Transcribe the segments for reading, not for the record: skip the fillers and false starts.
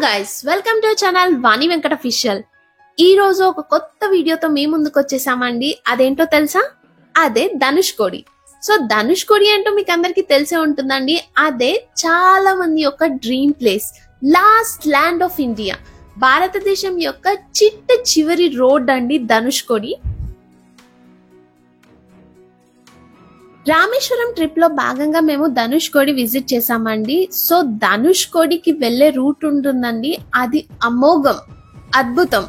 Guys, welcome to channel Vani Venkata official. ఈ రోజు ఒక కొత్త వీడియోతో మీ ముందుకు వచ్చేసామండి. అదేంటో తెలుసా? అదే ధనుష్ కోడి. సో ధనుష్ కోడి ఏంటో మీకు అందరికి తెలిసే ఉంటుందండి. అదే చాలా మంది యొక్క dream place, last land of India, భారతదేశం యొక్క చిట్ట చివరి రోడ్ అండి ధనుష్ కోడి. రామేశ్వరం ట్రిప్ లో భాగంగా మేము ధనుష్ కోడి విజిట్ చేసామండి. సో ధనుష్ కోడికి వెళ్లే రూట్ ఉంటుందండి, అది అమోఘం, అద్భుతం,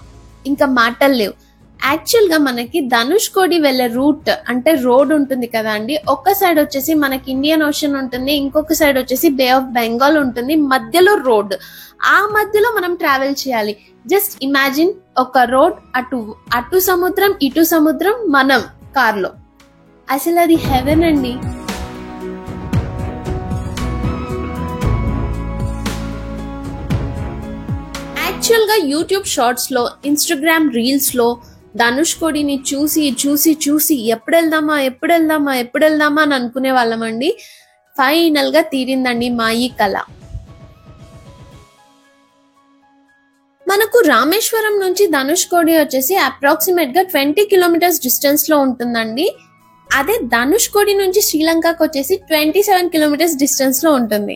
ఇంకా మాటలు లేవు. యాక్చువల్ గా మనకి ధనుష్ కోడి వెళ్లే రూట్ అంటే రోడ్ ఉంటుంది కదా అండి. ఒక సైడ్ వచ్చేసి మనకి ఇండియన్ ఓషన్ ఉంటుంది, ఇంకొక సైడ్ వచ్చేసి బే ఆఫ్ బెంగాల్ ఉంటుంది, మధ్యలో రోడ్. ఆ మధ్యలో మనం ట్రావెల్ చేయాలి. జస్ట్ ఇమాజిన్, ఒక రోడ్, అటు సముద్రం, ఇటు సముద్రం, మనం కార్లో. అసలు అది హెవెన్ అండి. యాక్చువల్ గా యూట్యూబ్ షార్ట్స్ లో, ఇన్స్టాగ్రామ్ రీల్స్ లో ధనుష్ కోడిని చూసి చూసి చూసి ఎప్పుడు వెళ్దామా అని అనుకునే వాళ్ళమండి. ఫైనల్ గా తీరిందండి మా ఈ కళ. మనకు రామేశ్వరం నుంచి ధనుష్ కోడి వచ్చేసి అప్రాక్సిమేట్ గా 20 కిలోమీటర్స్ డిస్టెన్స్ లో ఉంటుందండి. అదే ధనుష్ కోడి నుంచి శ్రీలంకకు వచ్చేసి 27 కిలోమీటర్స్ డిస్టెన్స్ లో ఉంటుంది.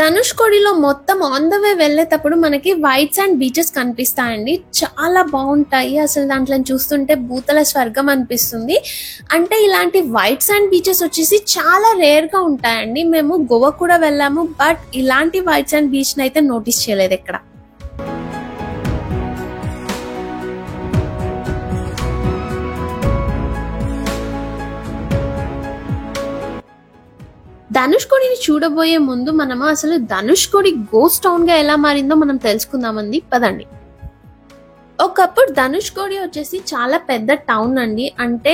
ధనుష్ కోడిలో మొత్తం ఆన్ ద వే వెళ్లేటప్పుడు మనకి వైట్ శాండ్ బీచెస్ కనిపిస్తాయండి. చాలా బాగుంటాయి. అసలు దాంట్లో చూస్తుంటే భూతల స్వర్గం అనిపిస్తుంది. అంటే ఇలాంటి వైట్ శాండ్ బీచెస్ వచ్చేసి చాలా రేర్ గా ఉంటాయండి. మేము గోవా కూడా వెళ్ళాము, బట్ ఇలాంటి వైట్ శాండ్ బీచ్ అయితే నోటీస్ చేయలేదు ఎక్కడ. ధనుష్ కోడిని చూడబోయే ముందు మనము అసలు ధనుష్ కోడి గోస్ట్ టౌన్ గా ఎలా మారిందో మనం తెలుసుకుందామండి. పదండి. ఒకప్పుడు ధనుష్ కోడి వచ్చేసి చాలా పెద్ద టౌన్ అండి. అంటే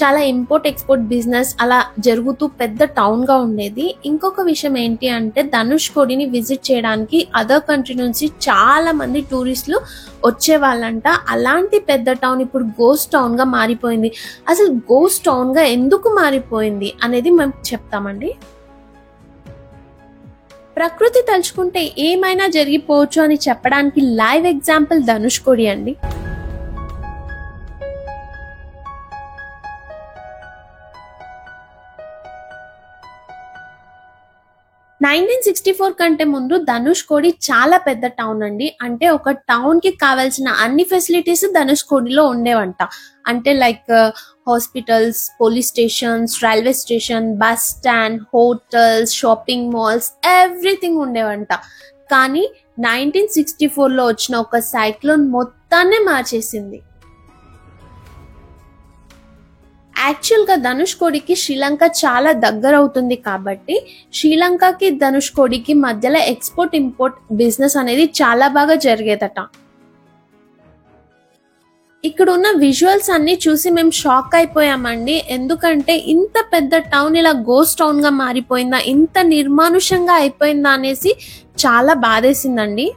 చాలా ఇంపోర్ట్ ఎక్స్పోర్ట్ బిజినెస్ అలా జరుగుతూ పెద్ద టౌన్ గా ఉండేది. ఇంకొక విషయం ఏంటి అంటే ధనుష్ కోడిని విజిట్ చేయడానికి అదర్ కంట్రీ నుంచి చాలా మంది టూరిస్టులు వచ్చే వాళ్ళంట. అలాంటి పెద్ద టౌన్ ఇప్పుడు గోస్ట్ టౌన్ గా మారిపోయింది. అసలు గోస్ట్ టౌన్ గా ఎందుకు మారిపోయింది అనేది మేము చెప్తామండి. ప్రకృతి తలుచుకుంటే ఏమైనా జరిగిపోవచ్చు అని చెప్పడానికి లైవ్ ఎగ్జాంపుల్ ధనుష్ కోడి అండి. కంటే ముందు ధనుష్ కోడి చాలా పెద్ద టౌన్ అండి. అంటే ఒక టౌన్ కి కావాల్సిన అన్ని ఫెసిలిటీస్ ధనుష్ కోడిలో ఉండేవంట. అంటే like hospitals, police stations, railway station, bus stand, hotels, shopping malls, everything ఉండేవంట. కానీ 1964లో వచ్చిన ఒక సైక్లోన్ మొత్తాన్నే మార్చేసింది. యాక్చువల్ గా ధనుష్ కోడికి శ్రీలంక చాలా దగ్గర అవుతుంది కాబట్టి శ్రీలంకకి ధనుష్ కోడికి మధ్యలో ఎక్స్పోర్ట్ ఇంపోర్ట్ బిజినెస్ అనేది చాలా బాగా జరిగేదట. ఇక్కడ ఉన్న విజువల్స్ అన్ని చూసి మేము షాక్ అయిపోయామండి. ఎందుకంటే ఇంత పెద్ద టౌన్ ఇలా గోస్ట్ టౌన్ గా మారిపోయిందా, ఇంత నిర్మానుషంగా అయిపోయిందా అనేసి చాలా బాధేసిందండి.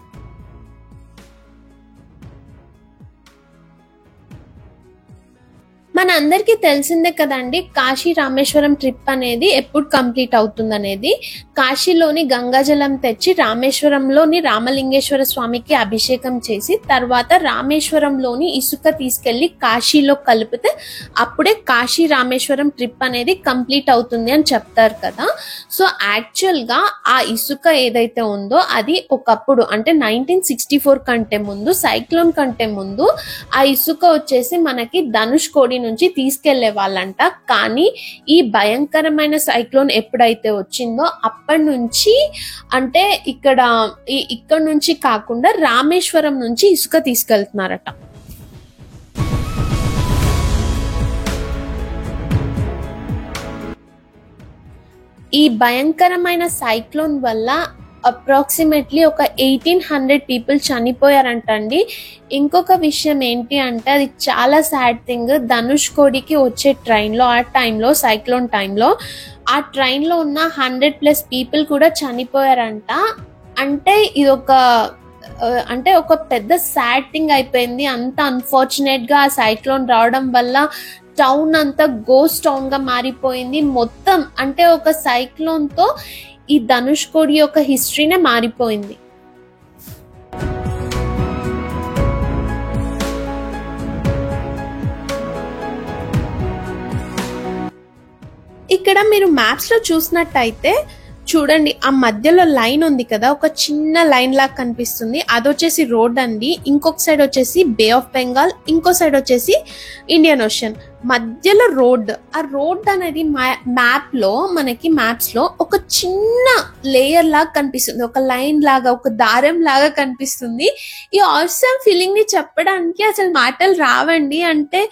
మన అందరికీ తెలిసిందే కదండి, కాశీ రామేశ్వరం ట్రిప్ అనేది ఎప్పుడు కంప్లీట్ అవుతుంది అనేది. కాశీలోని గంగాజలం తెచ్చి రామేశ్వరంలోని రామలింగేశ్వర స్వామికి అభిషేకం చేసి తర్వాత రామేశ్వరంలోని ఇసుక తీసుకెళ్లి కాశీలో కలిపితే అప్పుడే కాశీ రామేశ్వరం ట్రిప్ అనేది కంప్లీట్ అవుతుంది అని చెప్తారు కదా. సో యాక్చువల్ గా ఆ ఇసుక ఏదైతే ఉందో అది ఒకప్పుడు అంటే 1964 కంటే ముందు, సైక్లోన్ కంటే ముందు ఆ ఇసుక వచ్చేసి మనకి ధనుష్ కోడి నుంచి తీసుకెళ్లే వాళ్ళంట. కానీ ఈ భయంకరమైన సైక్లోన్ ఎప్పుడైతే వచ్చిందో అప్పటి నుంచి అంటే ఇక్కడ నుంచి కాకుండా రామేశ్వరం నుంచి ఇసుక తీసుకెళ్తున్నారట. ఈ భయంకరమైన సైక్లోన్ వల్ల అప్రాక్సిమేట్లీ ఒక 1800 పీపుల్ చనిపోయారంటండి. ఇంకొక విషయం ఏంటి అంటే అది చాలా సాడ్ థింగ్. ధనుష్ కోడికి వచ్చే ట్రైన్లో ఆ టైంలో సైక్లోన్ టైంలో ఆ ట్రైన్లో ఉన్న 100+ పీపుల్ కూడా చనిపోయారంట. అంటే ఇది ఒక పెద్ద సాడ్ థింగ్ అయిపోయింది. అంత అన్ఫార్చునేట్ గా ఆ సైక్లోన్ రావడం వల్ల టౌన్ అంతా గోస్ట్ టౌన్ గా మారిపోయింది మొత్తం. అంటే ఒక సైక్లోన్ తో ఈ ధనుష్కోడి యొక్క హిస్టరీనే మారిపోయింది. ఇక్కడ మీరు మ్యాప్స్ లో చూసినట్టయితే చూడండి, ఆ మధ్యలో లైన్ ఉంది కదా, ఒక చిన్న లైన్ లాగా కనిపిస్తుంది, అది వచ్చేసి రోడ్ అండి. ఇంకొక సైడ్ వచ్చేసి బే ఆఫ్ బెంగాల్, ఇంకో సైడ్ వచ్చేసి ఇండియన్ ఓషన్, మధ్యలో రోడ్. ఆ రోడ్ అనేది మ్యాప్స్ లో ఒక చిన్న లేయర్ లాగా కనిపిస్తుంది, ఒక లైన్ లాగా, ఒక దారం లాగా కనిపిస్తుంది. ఈ ఆసమ్ ఫీలింగ్ ని చెప్పడానికి అసలు మాటలు రావండి. అంటే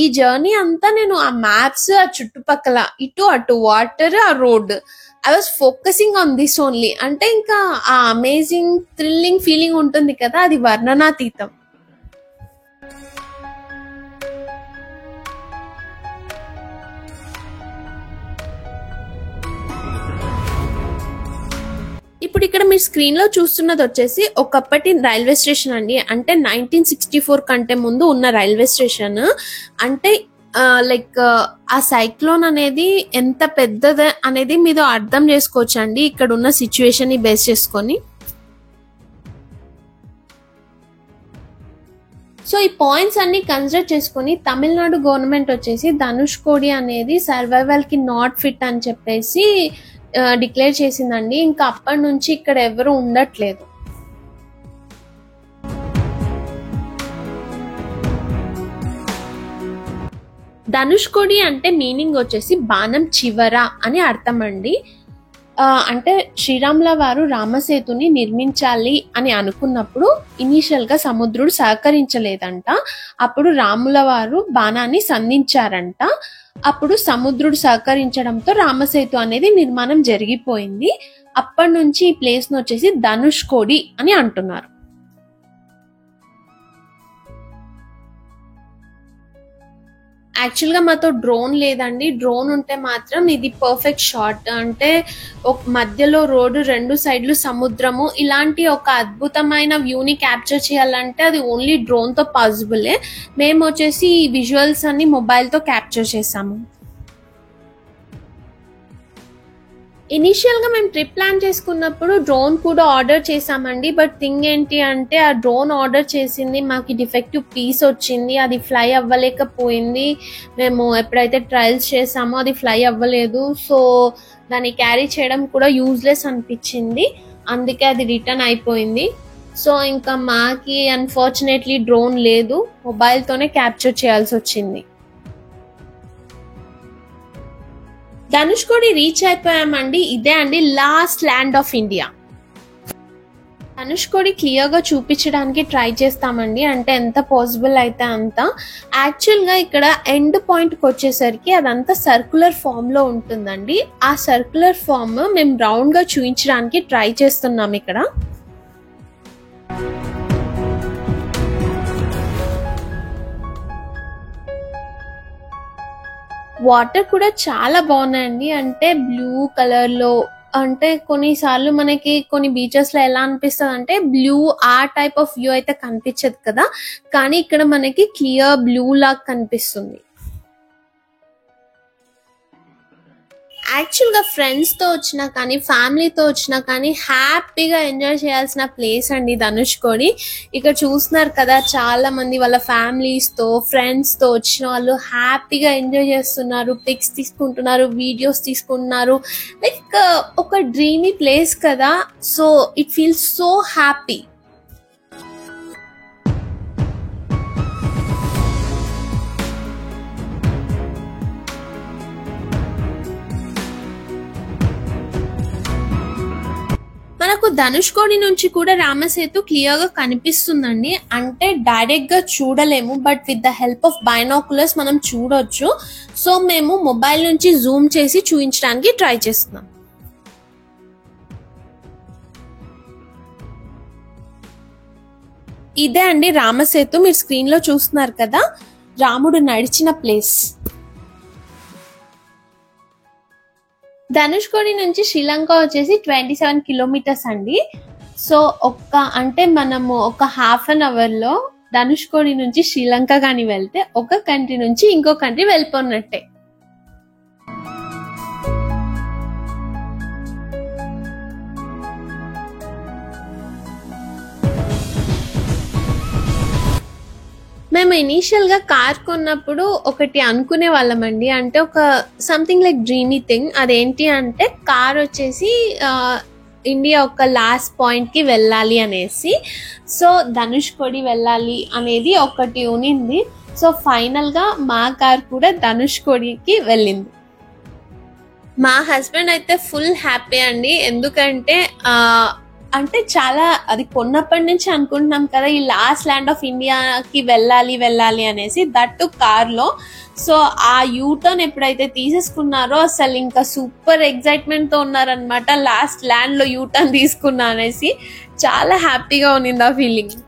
ఈ జర్నీ అంతా నేను ఆ మ్యాప్స్, ఆ చుట్టుపక్కల ఇటు అటు వాటర్, ఆ road, I was focusing on this only. అంటే ఇంకా ఆ అమేజింగ్ థ్రిల్లింగ్ ఫీలింగ్ ఉంటుంది కదా, అది వర్ణనాతీతం. ఇప్పుడు ఇక్కడ మీరు స్క్రీన్ లో చూస్తున్నది వచ్చేసి ఒకప్పటి రైల్వే స్టేషన్ అండి. అంటే 1964 కంటే ముందు ఉన్న రైల్వే స్టేషన్. అంటే లైక్ ఆ సైక్లోన్ అనేది ఎంత పెద్దది అనేది మీరు అర్థం చేసుకోవచ్చు అండి ఇక్కడ ఉన్న సిచ్యువేషన్ ని బేస్ చేసుకొని. సో ఈ పాయింట్స్ అన్ని కన్సిడర్ చేసుకొని తమిళనాడు గవర్నమెంట్ వచ్చేసి ధనుష్కోడి అనేది సర్వైవల్ కి నాట్ ఫిట్ అని చెప్పేసి డిక్లేర్ చేసిందండి. ఇంకా అప్పటి నుంచి ఇక్కడ ఎవరు ఉండట్లేదు. ధనుష్కోడి అంటే మీనింగ్ వచ్చేసి బాణం చివర అని అర్థం అండి. అంటే శ్రీరాముల వారు రామసేతుని నిర్మించాలి అని అనుకున్నప్పుడు ఇనీషియల్ గా సముద్రుడు సహకరించలేదంట. అప్పుడు రాముల వారు బాణాన్ని సంధించారంట. అప్పుడు సముద్రుడు సహకరించడంతో రామసేతు అనేది నిర్మాణం జరిగిపోయింది. అప్పటి నుంచి ఈ ప్లేస్ ను వచ్చేసి ధనుష్కోడి అని అంటున్నారు. యాక్చువల్గా మాతో డ్రోన్ లేదండి. డ్రోన్ ఉంటే మాత్రం ఇది పర్ఫెక్ట్ షాట్. అంటే ఒక మధ్యలో రోడ్డు, రెండు సైడ్లు సముద్రము, ఇలాంటి ఒక అద్భుతమైన వ్యూని క్యాప్చర్ చేయాలంటే అది ఓన్లీ డ్రోన్ తో పాసిబులే. మేము వచ్చేసి ఈ విజువల్స్ అన్ని మొబైల్ తో క్యాప్చర్ చేసాము. ఇనిషియల్ గా మేము ట్రిప్ ప్లాన్ చేసుకున్నప్పుడు డ్రోన్ కూడా ఆర్డర్ చేసామండి. బట్ థింగ్ ఏంటి అంటే ఆ డ్రోన్ ఆర్డర్ చేసింది మాకు డిఫెక్టివ్ పీస్ వచ్చింది, అది ఫ్లై అవ్వలేకపోయింది. మేము ఎప్పుడైతే ట్రయల్స్ చేసామో అది ఫ్లై అవ్వలేదు. సో దాన్ని క్యారీ చేయడం కూడా యూజ్లెస్ అనిపించింది, అందుకే అది రిటర్న్ అయిపోయింది. సో ఇంకా మాకి అన్ఫార్చునేట్లీ డ్రోన్ లేదు, మొబైల్ తోనే క్యాప్చర్ చేయాల్సి వచ్చింది. ధనుష్కోడి రీచ్ అయిపోయామండి. ఇదే అండి last land of India. Dhanushkodi clear గా చూపించడానికి ట్రై చేస్తామండి, అంటే ఎంత పాసిబుల్ అయితే అంత. యాక్చువల్ గా ఇక్కడ ఎండ్ పాయింట్ కి వచ్చేసరికి అదంతా సర్క్యులర్ ఫామ్ లో ఉంటుందండి. ఆ సర్క్యులర్ ఫామ్ మేము రౌండ్ గా చూపించడానికి ట్రై చేస్తున్నాం. ఇక్కడ వాటర్ కూడా చాలా బాగున్నాయండి. అంటే బ్లూ కలర్ లో, అంటే కొన్నిసార్లు మనకి కొన్ని బీచెస్ లో ఎలా అనిపిస్తుంది అంటే బ్లూ ఆ టైప్ ఆఫ్ వ్యూ అయితే కనిపించదు కదా, కానీ ఇక్కడ మనకి క్లియర్ బ్లూ లాగా కనిపిస్తుంది. యాక్చువల్గా ఫ్రెండ్స్తో వచ్చినా కానీ ఫ్యామిలీతో వచ్చినా కానీ హ్యాపీగా ఎంజాయ్ చేయాల్సిన ప్లేస్ అండి ధనుష్కోడి. ఇక్కడ చూస్తున్నారు కదా, చాలా మంది వాళ్ళ ఫ్యామిలీస్తో ఫ్రెండ్స్తో వచ్చిన వాళ్ళు హ్యాపీగా ఎంజాయ్ చేస్తున్నారు, పిక్స్ తీసుకుంటున్నారు, వీడియోస్ తీసుకుంటున్నారు. లైక్ ఒక డ్రీమీ ప్లేస్ కదా, so it feels so happy. మనకు ధనుష్కోడి నుంచి కూడా రామసేతు క్లియర్ గా కనిపిస్తుందండి. అంటే డైరెక్ట్ గా చూడలేము, but with the help of binoculars మనం చూడొచ్చు. సో మేము మొబైల్ నుంచి జూమ్ చేసి చూపించడానికి ట్రై చేస్తున్నాం. ఇదే అండి రామసేతు, మీరు స్క్రీన్ లో చూస్తున్నారు కదా, రాముడు నడిచిన ప్లేస్. ధనుష్కోడి నుంచి శ్రీలంక వచ్చేసి 27 కిలోమీటర్స్ అండి. సో అంటే మనము ఒక హాఫ్ అన్ అవర్ లో ధనుష్కోడి నుంచి శ్రీలంక కానీ వెళ్తే ఒక కంట్రీ నుంచి ఇంకో కంట్రీ వెళ్ళిపోయినట్టే. మేము ఇనీషియల్ గా కార్ కొన్నప్పుడు ఒకటి అనుకునే వాళ్ళమండి, అంటే ఒక సంథింగ్ లైక్ డ్రీమీ థింగ్. అదేంటి అంటే కార్ వచ్చేసి ఇండియా ఒక లాస్ట్ పాయింట్ కి వెళ్ళాలి అనేసి. సో ధనుష్కోడి వెళ్ళాలి అనేది ఒకటి ఉనింది. సో ఫైనల్ గా మా కార్ కూడా ధనుష్కోడికి వెళ్ళింది. మా హస్బెండ్ అయితే ఫుల్ హ్యాపీ అండి, ఎందుకంటే అంటే చాలా అది కొన్నప్పటి నుంచి అనుకుంటున్నాం కదా ఈ లాస్ట్ ల్యాండ్ ఆఫ్ ఇండియాకి వెళ్ళాలి అనేసి, దట్టు కార్ లో. సో ఆ యూటర్న్ ఎప్పుడైతే తీసేసుకున్నారో అసలు ఇంకా సూపర్ ఎక్సైట్మెంట్ తో ఉన్నారనమాట. లాస్ట్ ల్యాండ్ లో యూటర్న్ తీసుకున్నా అనేసి చాలా హ్యాపీగా ఉన్నింది ఆ ఫీలింగ్.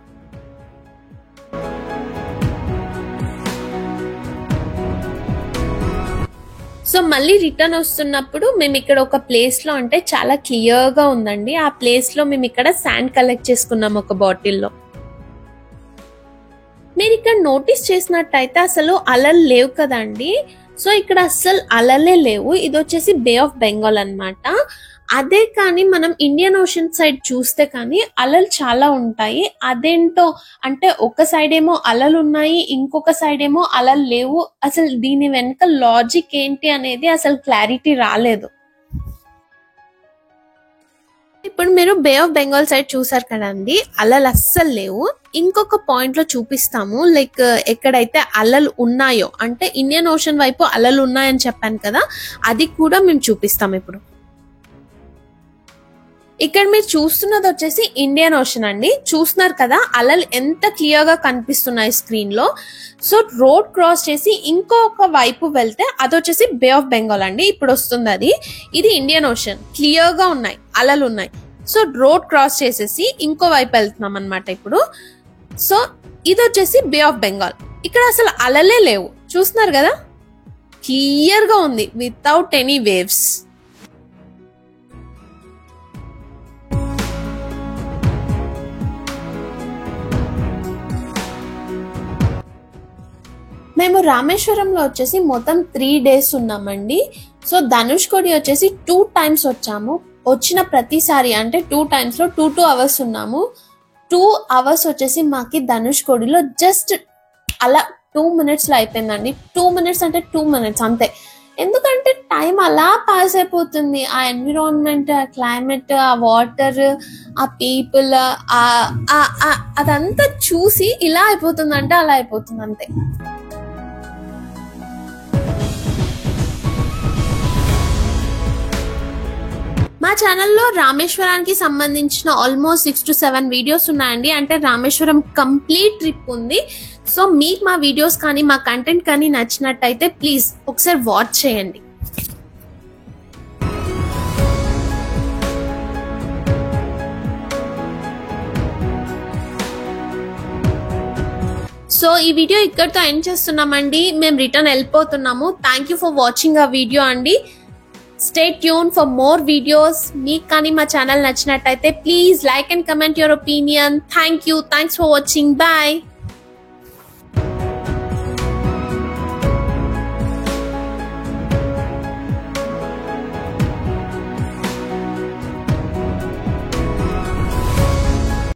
సో మళ్ళీ రిటర్న్ వస్తున్నప్పుడు మేము ఇక్కడ ఒక ప్లేస్ లో, అంటే చాలా క్లియర్ గా ఉందండి, ఆ ప్లేస్ లో మేము ఇక్కడ శాండ్ కలెక్ట్ చేసుకున్నాం ఒక బాటిల్లో. మీరు ఇక్కడ నోటీస్ చేసినట్టయితే అసలు అలలు లేవు కదండి. సో ఇక్కడ అస్సలు అలలే లేవు. ఇది వచ్చేసి బే ఆఫ్ బెంగాల్ అన్నమాట. అదే కానీ మనం ఇండియన్ ఓషన్ సైడ్ చూస్తే కానీ అలలు చాలా ఉంటాయి. అదేంటో అంటే ఒక సైడ్ ఏమో అలలు ఉన్నాయి, ఇంకొక సైడ్ ఏమో అలలు లేవు. అసలు దీని వెనుక లాజిక్ ఏంటి అనేది అసలు క్లారిటీ రాలేదు. ఇప్పుడు మీరు బే ఆఫ్ బెంగాల్ సైడ్ చూసారు కదండి, అలలు అస్సలు లేవు. ఇంకొక పాయింట్ లో చూపిస్తాము, లైక్ ఎక్కడైతే అలలు ఉన్నాయో, అంటే ఇండియన్ ఓషన్ వైపు అలలు ఉన్నాయని చెప్పాను కదా, అది కూడా మేము చూపిస్తాం ఇప్పుడు. ఇక్కడ మీరు చూస్తున్నది వచ్చేసి ఇండియన్ ఓషన్ అండి. చూస్తున్నారు కదా అలలు ఎంత క్లియర్ గా కనిపిస్తున్నాయి స్క్రీన్ లో. సో రోడ్ క్రాస్ చేసి ఇంకొక వైపు వెళ్తే అది వచ్చేసి బే ఆఫ్ బెంగాల్ అండి. ఇప్పుడు వస్తుంది అది. ఇది ఇండియన్ ఓషన్, క్లియర్ గా ఉన్నాయి, అలలు ఉన్నాయి. సో రోడ్ క్రాస్ చేసేసి ఇంకో వైపు వెళ్తున్నాం అనమాట ఇప్పుడు. సో ఇది వచ్చేసి బే ఆఫ్ బెంగాల్. ఇక్కడ అసలు అలలే లేవు, చూస్తున్నారు కదా, క్లియర్ గా ఉంది వితౌట్ ఎనీ వేవ్స్. మేము రామేశ్వరంలో వచ్చేసి మొత్తం 3 days ఉన్నామండి. సో ధనుష్కోడి వచ్చేసి 2 times వచ్చాము. వచ్చిన ప్రతిసారి అంటే 2 times లో 2 hours ఉన్నాము. 2 hours వచ్చేసి మాకి ధనుష్కోడిలో జస్ట్ అలా 2 minutes లో అయిపోయిందండి. 2 minutes అంటే 2 minutes అంతే. ఎందుకంటే టైం అలా పాస్ అయిపోతుంది. ఆ ఎన్విరాన్మెంట్, ఆ క్లైమేట్, ఆ వాటర్, ఆ పీపుల్, అదంతా చూసి ఇలా అయిపోతుందంటే అలా అయిపోతుంది అంతే. మా ఛానల్లో రామేశ్వరానికి సంబంధించిన ఆల్మోస్ట్ 6 to 7 వీడియోస్ ఉన్నాయండి. అంటే రామేశ్వరం కంప్లీట్ ట్రిప్ ఉంది. సో మీకు మా వీడియోస్ కానీ మా కంటెంట్ కానీ నచ్చినట్టయితే ప్లీజ్ ఒకసారి వాచ్ చేయండి. సో ఈ వీడియో ఇక్కడితో ఎండ్ చేస్తున్నామండి. మేము రిటర్న్ వెళ్ళిపోతున్నాము. థ్యాంక్ యూ ఫర్ వాచింగ్ ఆ వీడియో అండి. Stay tuned for more videos. మీకు కానీ మా ఛానల్ నచ్చినట్టయితే please like and comment your opinion. Thank you. Thanks for watching. Bye.